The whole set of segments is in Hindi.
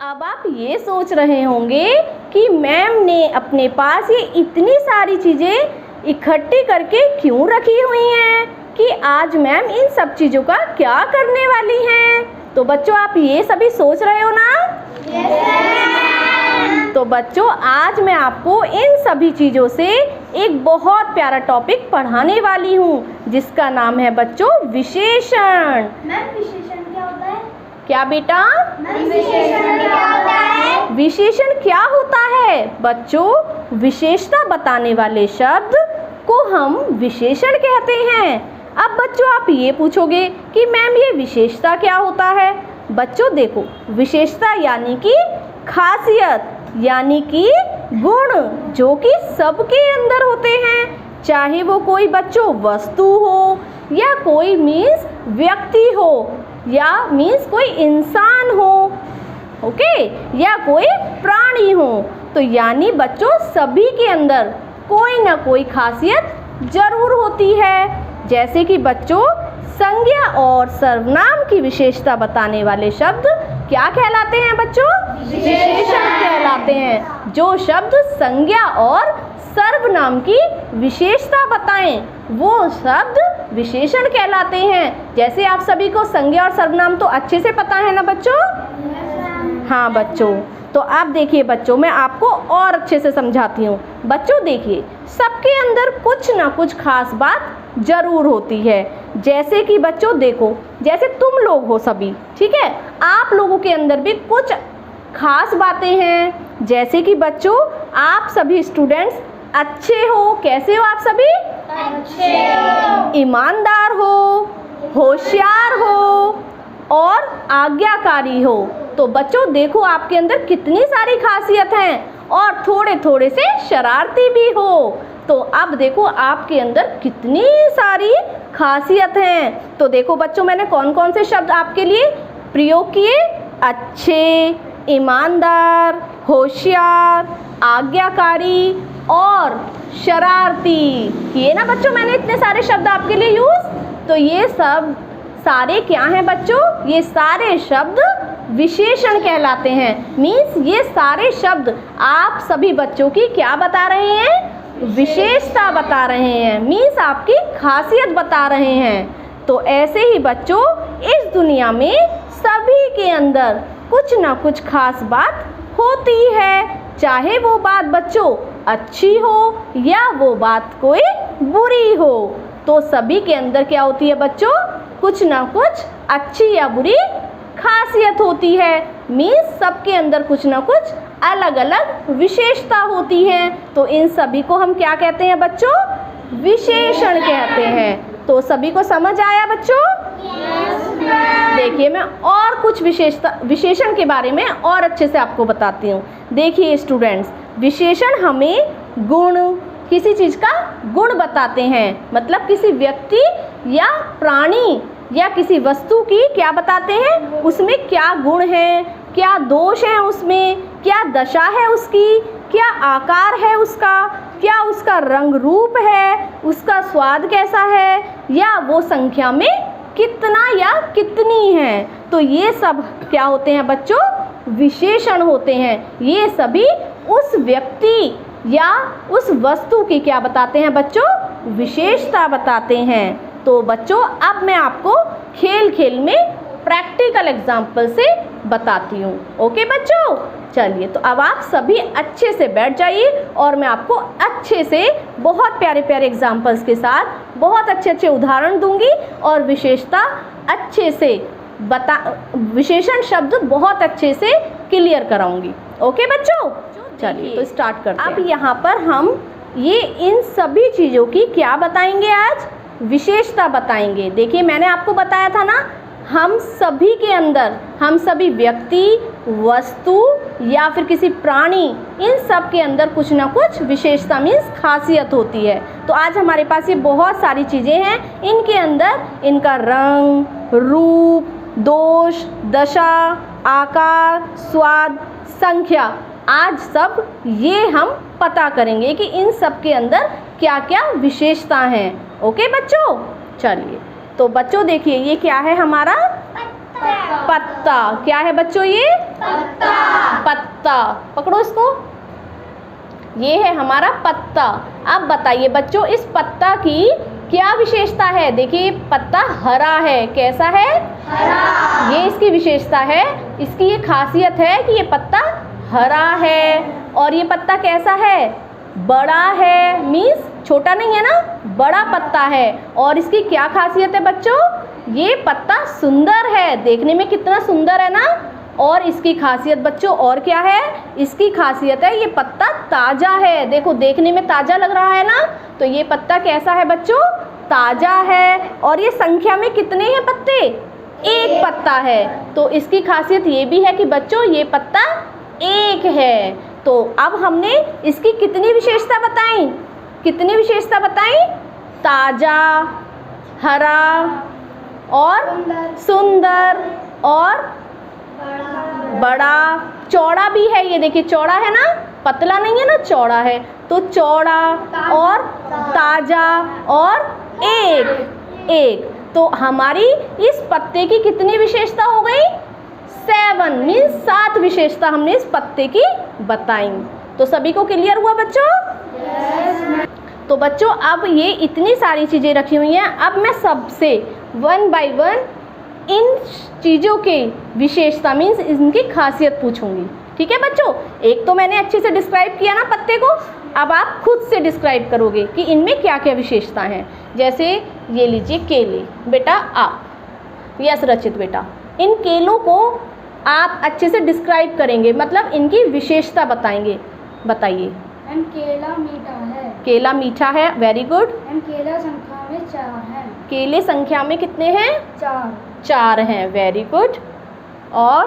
अब आप ये सोच रहे होंगे कि मैम ने अपने पास ये इतनी सारी चीज़ें इकट्ठी करके क्यों रखी हुई हैं कि आज मैम इन सब चीज़ों का क्या करने वाली हैं। तो बच्चों आप ये सभी सोच रहे हो ना? तो बच्चों आज मैं आपको इन सभी चीज़ों से एक बहुत प्यारा टॉपिक पढ़ाने वाली हूँ जिसका नाम है बच्चों विशेषण। मैम विशेषण क्या होता है? क्या बेटा? विशेषण क्या होता है? विशेषण क्या होता है बच्चों? विशेषता बताने वाले शब्द को हम विशेषण कहते हैं। अब बच्चों आप ये पूछोगे कि मैम ये विशेषता क्या होता है? बच्चों देखो, विशेषता यानी कि खासियत यानी कि गुण जो कि सबके अंदर होते हैं, चाहे वो कोई बच्चों वस्तु हो या कोई मीन्स व्यक्ति हो या मीन्स कोई इंसान हो, ओके, या कोई प्राणी हो। तो यानी बच्चों सभी के अंदर कोई ना कोई खासियत जरूर होती है। जैसे कि बच्चों संज्ञा और सर्वनाम की विशेषता बताने वाले शब्द क्या कहलाते हैं बच्चों? विशेषण कहलाते हैं। जो शब्द संज्ञा और सर्वनाम की विशेषता बताएं वो शब्द विशेषण कहलाते हैं। जैसे आप सभी को संज्ञा और सर्वनाम तो अच्छे से पता है ना बच्चों? हाँ बच्चों, तो आप देखिए बच्चों मैं आपको और अच्छे से समझाती हूँ। बच्चों देखिए सबके अंदर कुछ ना कुछ खास बात जरूर होती है। जैसे कि बच्चों देखो, जैसे तुम लोग हो सभी, ठीक है, आप लोगों के अंदर भी कुछ खास बातें हैं। जैसे कि बच्चों आप सभी स्टूडेंट्स अच्छे हो। कैसे हो आप सभी? अच्छे हो। ईमानदार हो, होशियार हो और आज्ञाकारी हो। तो बच्चों देखो आपके अंदर कितनी सारी खासियत हैं और थोड़े थोड़े से शरारती भी हो। तो अब देखो आपके अंदर कितनी सारी खासियत हैं। तो देखो बच्चों मैंने कौन कौन से शब्द आपके लिए प्रयोग किए? अच्छे, ईमानदार, होशियार, आज्ञाकारी और शरारती किए ना बच्चों मैंने इतने सारे शब्द आपके लिए यूज। तो ये सब सारे क्या हैं बच्चों? ये सारे शब्द विशेषण कहलाते हैं। मीन्स ये सारे शब्द आप सभी बच्चों की क्या बता रहे हैं? विशेषता बता रहे हैं। मीन्स आपकी खासियत बता रहे हैं। तो ऐसे ही बच्चों इस दुनिया में सभी के अंदर कुछ ना कुछ खास बात होती है, चाहे वो बात बच्चों अच्छी हो या वो बात कोई बुरी हो। तो सभी के अंदर क्या होती है बच्चों? कुछ ना कुछ अच्छी या बुरी खासियत होती है। मीन्स सबके अंदर कुछ ना कुछ अलग अलग विशेषता होती है। तो इन सभी को हम क्या कहते हैं बच्चों? विशेषण कहते हैं। तो सभी को समझ आया बच्चों? देखिए मैं और कुछ विशेषण के बारे में और अच्छे से आपको बताती हूँ। देखिए स्टूडेंट्स, विशेषण हमें गुण, किसी चीज़ का गुण बताते हैं। मतलब किसी व्यक्ति या प्राणी या किसी वस्तु की क्या बताते हैं? उसमें क्या गुण है, क्या दोष है उसमें, क्या दशा है उसकी, क्या आकार है उसका, क्या उसका रंग रूप है, उसका स्वाद कैसा है, या वो संख्या में कितना या कितनी है। तो ये सब क्या होते हैं बच्चों? विशेषण होते हैं। ये सभी उस व्यक्ति या उस वस्तु की क्या बताते हैं बच्चों? विशेषता बताते हैं। तो बच्चों अब मैं आपको खेल खेल में प्रैक्टिकल एग्जाम्पल से बताती हूँ। ओके बच्चों, चलिए तो अब आप सभी अच्छे से बैठ जाइए और मैं आपको अच्छे से बहुत प्यारे प्यारे एग्जाम्पल्स के साथ बहुत अच्छे अच्छे उदाहरण दूंगी और विशेषता अच्छे से विशेषण शब्द बहुत अच्छे से क्लियर कराऊंगी। ओके बच्चों, चलिए तो स्टार्ट करते हैं। अब यहाँ पर हम ये इन सभी चीज़ों की क्या बताएंगे? आज विशेषता बताएंगे। देखिए मैंने आपको बताया था ना, हम सभी के अंदर, हम सभी व्यक्ति, वस्तु या फिर किसी प्राणी, इन सब के अंदर कुछ ना कुछ विशेषता मीन्स खासियत होती है। तो आज हमारे पास ये बहुत सारी चीज़ें हैं। इनके अंदर इनका रंग, रूप, दोष, दशा, आकार, स्वाद, संख्या, आज सब ये हम पता करेंगे कि इन सब के अंदर क्या क्या विशेषता हैं। ओके बच्चों, चलिए तो बच्चों देखिए ये क्या है हमारा? पत्ता। क्या है बच्चों ये? पत्ता। पत्ता। पकड़ो इसको, ये है हमारा पत्ता। अब बताइए बच्चों, इस पत्ता की क्या विशेषता है? देखिए पत्ता हरा है। कैसा है? हरा। ये इसकी विशेषता है। इसकी ये खासियत है कि ये पत्ता हरा है। और ये पत्ता कैसा है? बड़ा है, मीन्स छोटा नहीं है ना, बड़ा पत्ता है। और इसकी क्या खासियत है बच्चों? ये पत्ता सुंदर है, देखने में कितना सुंदर है ना। और इसकी खासियत बच्चों और क्या है? इसकी खासियत है ये पत्ता ताज़ा है। देखो देखने में ताज़ा लग रहा है ना, तो ये पत्ता कैसा है बच्चों? ताज़ा है। और ये संख्या में कितने हैं पत्ते? एक पत्ता है। तो इसकी खासियत ये भी है कि बच्चों ये पत्ता एक है। तो अब हमने इसकी कितनी विशेषता बताई? कितनी विशेषता बताई? ताज़ा, हरा और सुंदर और बड़ा, चौड़ा भी है। ये देखिए चौड़ा है ना, पतला नहीं है ना, चौड़ा है। तो चौड़ा और ताज़ा और एक। तो हमारी इस पत्ते की कितनी विशेषता हो गई? 7 मीन्स 7 विशेषता हमने इस पत्ते की बताई। तो सभी को क्लियर हुआ बच्चों? तो बच्चों अब ये इतनी सारी चीज़ें रखी हुई हैं। अब मैं सबसे 1 बाय 1 इन चीज़ों के विशेषता मीन्स इनकी खासियत पूछूंगी। ठीक है बच्चों? एक तो मैंने अच्छे से डिस्क्राइब किया ना पत्ते को, अब आप खुद से डिस्क्राइब करोगे कि इनमें क्या क्या विशेषता हैं। जैसे ये लीजिए केले। बेटा आप, यस रचित बेटा, इन केलों को आप अच्छे से डिस्क्राइब करेंगे, मतलब इनकी विशेषता बताएंगे। बताइए। केला मीठा है। केला मीठा है, वेरी गुड। केला संख्या में 4 है। केले संख्या में कितने हैं? 4 हैं, वेरी गुड। और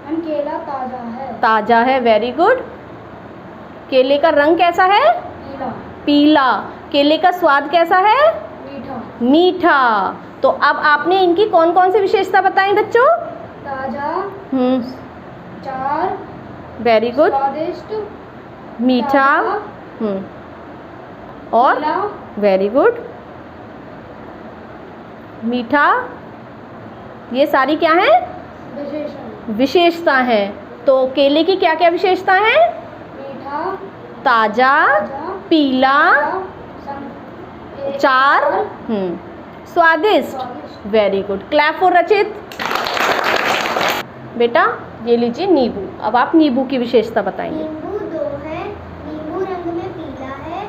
केला ताज़ा है। ताज़ा है, वेरी गुड। केले का रंग कैसा है? पीला। पीला। केले का स्वाद कैसा है? मीठा। मीठा। तो अब आपने इनकी कौन कौन सी विशेषता बताई बच्चों? ताज़ा, 4, वेरी गुड। स्वादिष्ट, मीठा। और पीला, वेरी गुड। मीठा, ये सारी क्या हैं? विशेषता हैं। तो केले की क्या क्या विशेषता हैं? मीठा, ताज़ा, पीला, 4, स्वादिष्ट, वेरी गुड। क्लैप फॉर रचित। बेटा ये लीजिए नींबू। अब आप नींबू की विशेषता बताएंगे। नींबू 2 है। नींबू रंग में पीला है।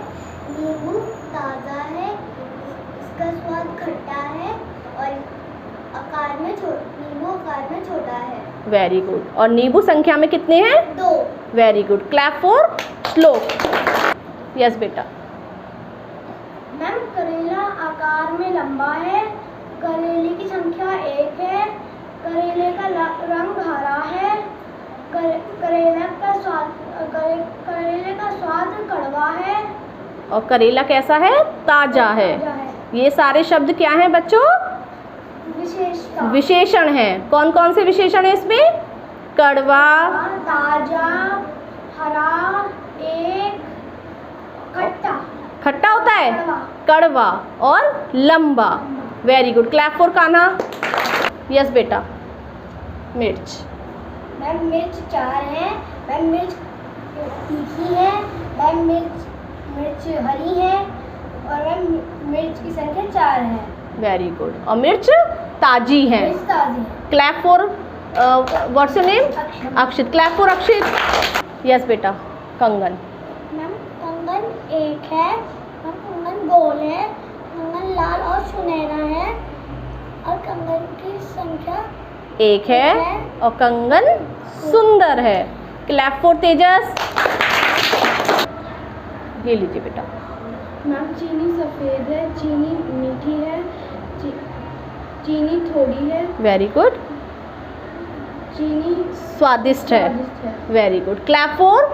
नींबू ताज़ा है। इसका स्वाद खट्टा है और नींबू आकार में छोटा है। Very good. और नींबू संख्या में कितने हैं? 2। Very good. क्लैप फॉर श्लोक। यस बेटा। मैम करेला आकार में लंबा है। करेले की संख्या 1 है। करेले का रंग हरा है। करेले का स्वाद कड़वा है। और करेला कैसा है? ताज़ा है। ये सारे शब्द क्या हैं बच्चों? विशेषण हैं। कौन कौन से विशेषण हैं इसमें? कड़वा, ताजा, हरा, एक, खट्टा। खट्टा होता है, कड़वा। कड़वा और लंबा। Very good. Clap for Kanha. Yes बेटा। मिर्च। मैम मिर्च 4 है। मैम मिर्च तीखी है। मैम मिर्च हरी है और मैम मिर्च की संख्या 4 है। Very good. और मिर्च ताजी है। मिर्च ताज़ी है। Clap for what's your name? Akshit. Akshit. Clap for Akshit. Yes बेटा। कंगन। मैम कंगन 1 है। मैम कंगन गोल है। कंगन लाल और सुनहरा है और कंगन की संख्या 1 है और कंगन सुंदर है। क्लैप फॉर तेजस। ये लीजिए बेटा। मैम चीनी सफ़ेद है। चीनी मीठी है। चीनी थोड़ी है। Very good. चीनी स्वादिष्ट है। स्वादिष्ट है। Very good. Clap for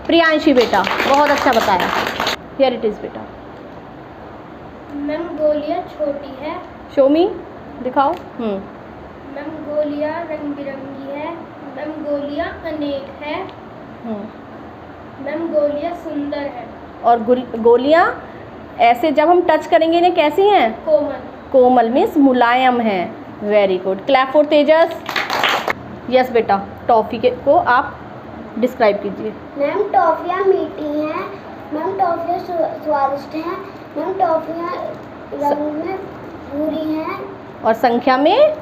Priyanshi बेटा, बहुत अच्छा बताया। हियर इट इज़ बेटा। मैम गोलियाँ छोटी है। शो मी, दिखाओ। मैम गोलियाँ रंग बिरंगी है। मैम गोलियाँ अनेक है। मैम गोलियाँ सुंदर है। और गोलियाँ ऐसे जब हम टच करेंगे इन्हें कैसी हैं? कोमल। कोमल मीन्स मुलायम हैं। Very good. Clap for Tejas. Yes बेटा, टॉफ़ी को आप डिस्क्राइब कीजिए। मैम टॉफियाँ मीठी हैं, मैम टॉफियाँ स्वादिष्ट हैं, मैम टॉफियाँ रंग में पूरी हैं और संख्या में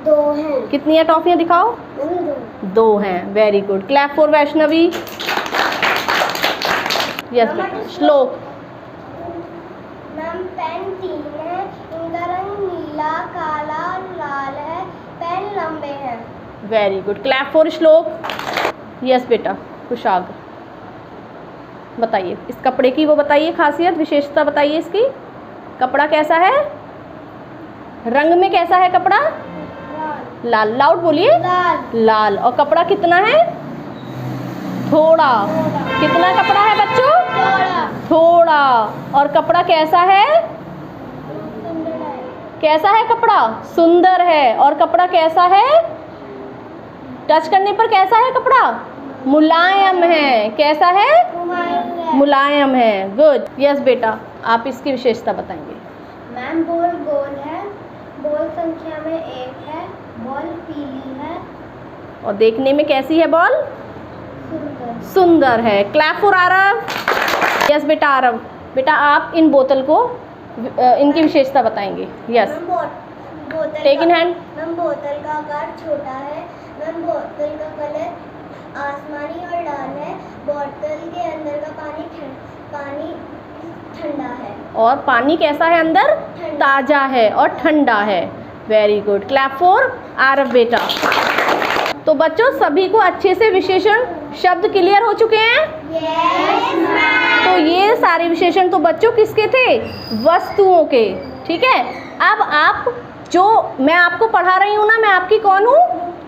2 हैं। कितनी है टॉफ़ियाँ दिखाओ? मैम 2। 2 हैं। Very good. Clap for Vaishnavi. Yes बेटा, श्लोक। मैम पेन 3 है, इनका रंग नीला, काला और लाल है, पेन लंबे हैं। Very good. क्लैप फॉर श्लोक। यस बेटा, कुशाग्र बताइए इस कपड़े की वो बताइए खासियत विशेषता बताइए इसकी। कपड़ा कैसा है? रंग में कैसा है कपड़ा? लाल। लाउड बोलिए। लाल। लाल। और कपड़ा कितना है? थोड़ा। कितना कपड़ा है बच्चों? थोड़ा। और कपड़ा कैसा है? कैसा है कपड़ा? सुंदर है। और कपड़ा कैसा है? टच करने पर कैसा है कपड़ा? मुलायम है। कैसा है? मुलायम है। गुड। यस बेटा, आप इसकी विशेषता बताएंगे। मैम बॉल गोल है, बॉल संख्या में 1 है, बॉल पीली है, और देखने में कैसी है बॉल? सुंदर। सुंदर है। Clap for Aarav. यस बेटा, आरव बेटा आप इन बोतल को इनकी विशेषता बताएंगे। यस, बोतल टेक इन हैंड। मैम बोतल का आकार छोटा है, मैम बोतल का कलर आसमानी और लाल है, बोतल के अंदर का पानी ठंडा है। और पानी कैसा है अंदर? ताज़ा है और ठंडा है। Very good. Clap for Aarav बेटा। तो बच्चों सभी को अच्छे से विशेषण शब्द क्लियर हो चुके हैं? Yes ma'am. तो ये सारे विशेषण तो बच्चों किसके थे? वस्तुओं के। ठीक है, अब आप जो मैं आपको पढ़ा रही हूँ ना, मैं आपकी कौन हूँ?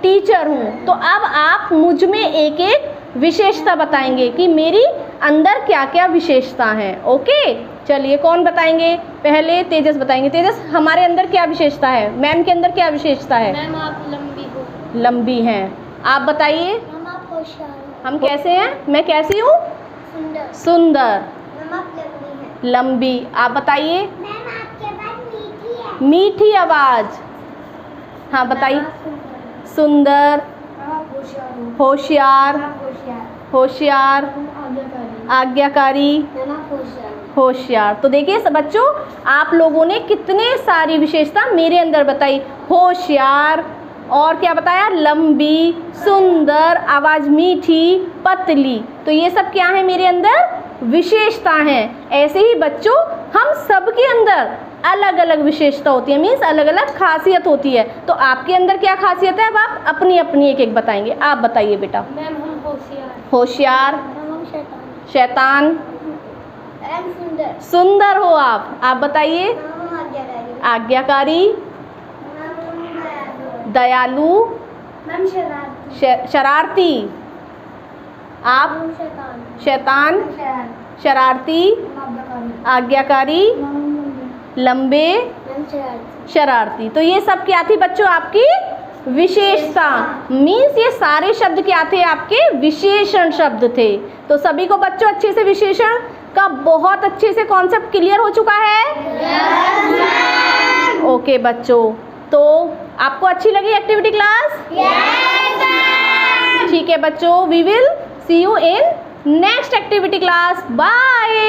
टीचर हूँ। तो अब आप मुझ में एक एक विशेषता बताएंगे कि मेरी अंदर क्या क्या विशेषता हैं। ओके, चलिए कौन बताएंगे? पहले तेजस बताएंगे। तेजस, हमारे अंदर क्या विशेषता है? मैम के अंदर क्या विशेषता है? मैम आप लंबी हो। लंबी हैं। आप बताइए। मैम आप होशियार हो। हम कैसे हैं? मैं कैसी हूँ? सुंदर। सुंदर। मैम आप लंबी हैं। लंबी। आप बताइए। मैम आपके पास मीठी है। मीठी आवाज़। हाँ बताइए। सुंदर। होशियार। होशियार। आज्ञाकारी। होशियार। तो देखिए सब बच्चों, आप लोगों ने कितने सारी विशेषता मेरे अंदर बताई। होशियार, और क्या बताया? लंबी, सुंदर, आवाज़ मीठी, पतली। तो ये सब क्या है मेरे अंदर? विशेषता हैं। ऐसे ही बच्चों हम सब के अंदर अलग अलग विशेषता होती है, मीन्स अलग अलग खासियत होती है। तो आपके अंदर क्या खासियत है? अब आप अपनी अपनी एक एक बताएंगे। आप बताइए बेटा। मैम हम होशियार। होशियार। मैम हम शैतान। सुंदर। सुंदर हो आप बताइए। मैम हम आज्ञाकारी। आज्ञाकारी। मैम हम दयालु। मैम शरारती। शरारती। आप? हम शैतान। शैतान। शरारती। आज्ञाकारी। लंबे। शरारती। तो ये सब क्या थी बच्चों आपकी विशेषता? मीन्स ये सारे शब्द क्या थे? आपके विशेषण शब्द थे। तो सभी को बच्चों अच्छे से विशेषण का बहुत अच्छे से कॉन्सेप्ट क्लियर हो चुका है? यस। ओके बच्चों, तो आपको अच्छी लगी एक्टिविटी क्लास? यस। ठीक है बच्चों, we will see you in next activity class. Bye.